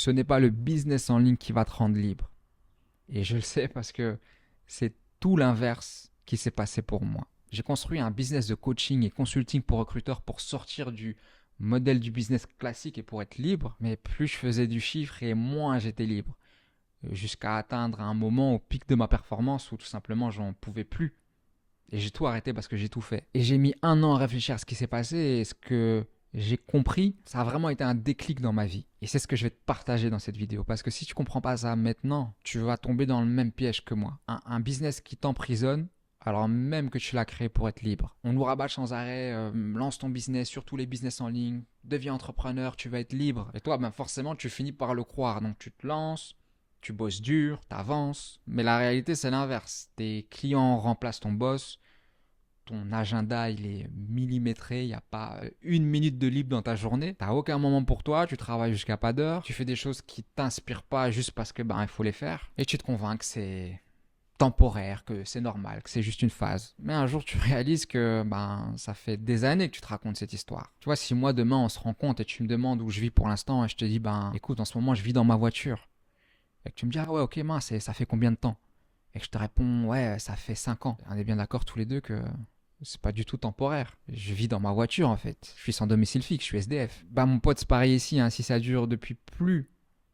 Ce n'est pas le business en ligne qui va te rendre libre. Et je le sais parce que c'est tout l'inverse qui s'est passé pour moi. J'ai construit un business de coaching et consulting pour recruteurs pour sortir du modèle du business classique et pour être libre. Mais plus je faisais du chiffre et moins j'étais libre. Jusqu'à atteindre un moment au pic de ma performance où tout simplement j'en pouvais plus. Et j'ai tout arrêté parce que j'ai tout fait. Et j'ai mis 1 an à réfléchir à ce qui s'est passé et ce que j'ai compris, ça a vraiment été un déclic dans ma vie. Et c'est ce que je vais te partager dans cette vidéo. Parce que si tu comprends pas ça maintenant, tu vas tomber dans le même piège que moi. Un business qui t'emprisonne, alors même que tu l'as créé pour être libre. On nous rabâche sans arrêt, lance ton business, surtout les business en ligne, deviens entrepreneur, tu vas être libre. Et toi, ben forcément, tu finis par le croire. Donc tu te lances, tu bosses dur, tu avances. Mais la réalité, c'est l'inverse. Tes clients remplacent ton boss, ton agenda il est millimétré, il n'y a pas 1 minute de libre dans ta journée, tu n'as aucun moment pour toi, tu travailles jusqu'à pas d'heure, tu fais des choses qui t'inspirent pas juste parce que il faut les faire, et tu te convaincs que c'est temporaire, que c'est normal, que c'est juste une phase. Mais un jour tu réalises que ça fait des années que tu te racontes cette histoire. Tu vois, si moi demain on se rend compte et tu me demandes où je vis pour l'instant et je te dis écoute, en ce moment je vis dans ma voiture, et que tu me dis ah ouais ok mince, ça fait combien de temps? Et que je te réponds ouais ça fait 5 ans. On est bien d'accord tous les deux que c'est pas du tout temporaire. Je vis dans ma voiture en fait. Je suis sans domicile fixe, je suis SDF. Mon pote, c'est pareil ici. Si ça dure depuis plus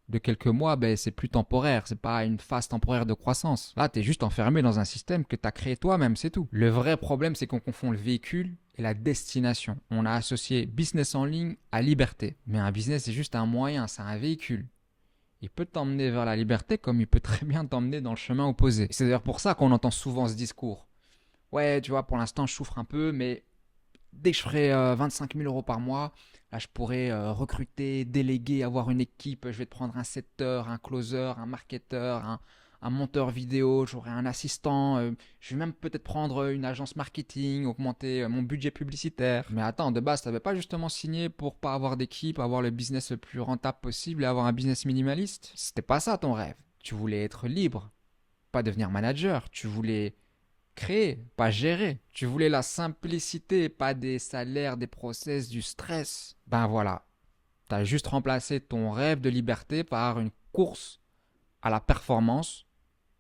de quelques mois, c'est plus temporaire. C'est pas une phase temporaire de croissance. Là, t'es juste enfermé dans un système que t'as créé toi-même, c'est tout. Le vrai problème, c'est qu'on confond le véhicule et la destination. On a associé business en ligne à liberté. Mais un business, c'est juste un moyen, c'est un véhicule. Il peut t'emmener vers la liberté comme il peut très bien t'emmener dans le chemin opposé. C'est d'ailleurs pour ça qu'on entend souvent ce discours. Ouais, tu vois, pour l'instant, je souffre un peu, mais dès que je ferai 25 000 euros par mois, là, je pourrais recruter, déléguer, avoir une équipe. Je vais te prendre un setter, un closer, un marketeur, un monteur vidéo, j'aurai un assistant. Je vais même peut-être prendre une agence marketing, augmenter mon budget publicitaire. Mais attends, de base, tu n'avais pas justement signé pour pas avoir d'équipe, avoir le business le plus rentable possible et avoir un business minimaliste? C'était pas ça ton rêve. Tu voulais être libre, pas devenir manager. Tu voulais créer, pas gérer. Tu voulais la simplicité, pas des salaires, des process, du stress. Voilà, tu as juste remplacé ton rêve de liberté par une course à la performance.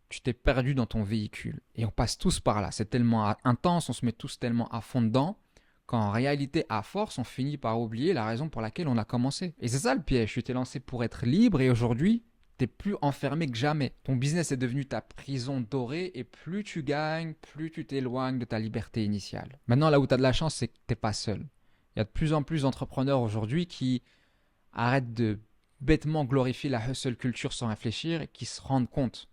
Tu t'es perdu dans ton véhicule. Et on passe tous par là. C'est tellement intense, on se met tous tellement à fond dedans, qu'en réalité, à force, on finit par oublier la raison pour laquelle on a commencé. Et c'est ça le piège. Tu t'es lancé pour être libre et aujourd'hui, t'es plus enfermé que jamais. Ton business est devenu ta prison dorée et plus tu gagnes, plus tu t'éloignes de ta liberté initiale. Maintenant, là où tu as de la chance, c'est que t'es pas seul. Il y a de plus en plus d'entrepreneurs aujourd'hui qui arrêtent de bêtement glorifier la hustle culture sans réfléchir et qui se rendent compte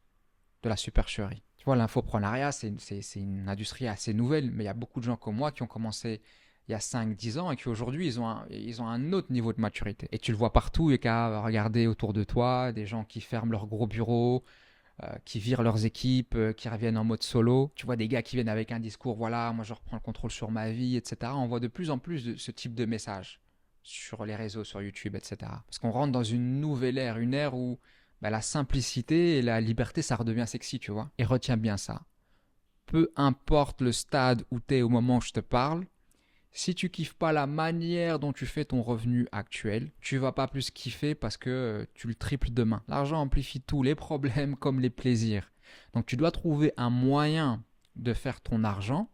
de la supercherie. Tu vois, l'infoprenariat, c'est une industrie assez nouvelle, mais il y a beaucoup de gens comme moi qui ont commencé il y a 5-10 ans et qui aujourd'hui, ils ont un autre niveau de maturité. Et tu le vois partout, et qu'à regarder autour de toi, des gens qui ferment leurs gros bureaux, qui virent leurs équipes, qui reviennent en mode solo. Tu vois des gars qui viennent avec un discours, voilà, moi je reprends le contrôle sur ma vie, etc. On voit de plus en plus de ce type de messages sur les réseaux, sur YouTube, etc. Parce qu'on rentre dans une nouvelle ère, une ère où la simplicité et la liberté, ça redevient sexy, tu vois. Et retiens bien ça. Peu importe le stade où tu es au moment où je te parle, si tu kiffes pas la manière dont tu fais ton revenu actuel, tu vas pas plus kiffer parce que tu le triples demain. L'argent amplifie tous les problèmes comme les plaisirs. Donc tu dois trouver un moyen de faire ton argent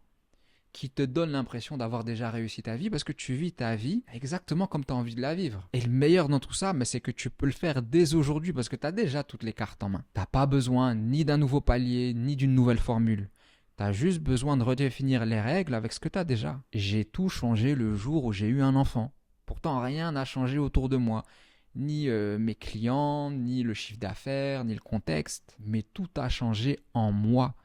qui te donne l'impression d'avoir déjà réussi ta vie parce que tu vis ta vie exactement comme tu as envie de la vivre. Et le meilleur dans tout ça, c'est que tu peux le faire dès aujourd'hui parce que tu as déjà toutes les cartes en main. Tu n'as pas besoin ni d'un nouveau palier, ni d'une nouvelle formule. Tu as juste besoin de redéfinir les règles avec ce que tu as déjà. J'ai tout changé le jour où j'ai eu un enfant. Pourtant, rien n'a changé autour de moi. Ni mes clients, ni le chiffre d'affaires, ni le contexte. Mais tout a changé en moi.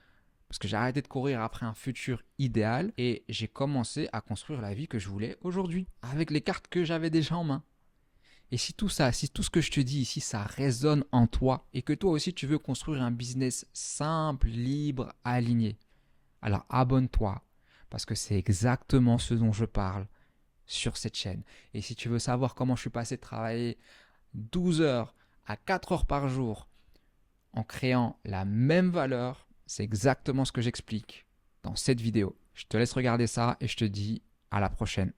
Parce que j'ai arrêté de courir après un futur idéal et j'ai commencé à construire la vie que je voulais aujourd'hui, avec les cartes que j'avais déjà en main. Et si tout ça, si tout ce que je te dis ici, ça résonne en toi et que toi aussi tu veux construire un business simple, libre, aligné, alors abonne-toi parce que c'est exactement ce dont je parle sur cette chaîne. Et si tu veux savoir comment je suis passé de travailler 12 heures à 4 heures par jour en créant la même valeur, c'est exactement ce que j'explique dans cette vidéo. Je te laisse regarder ça et je te dis à la prochaine.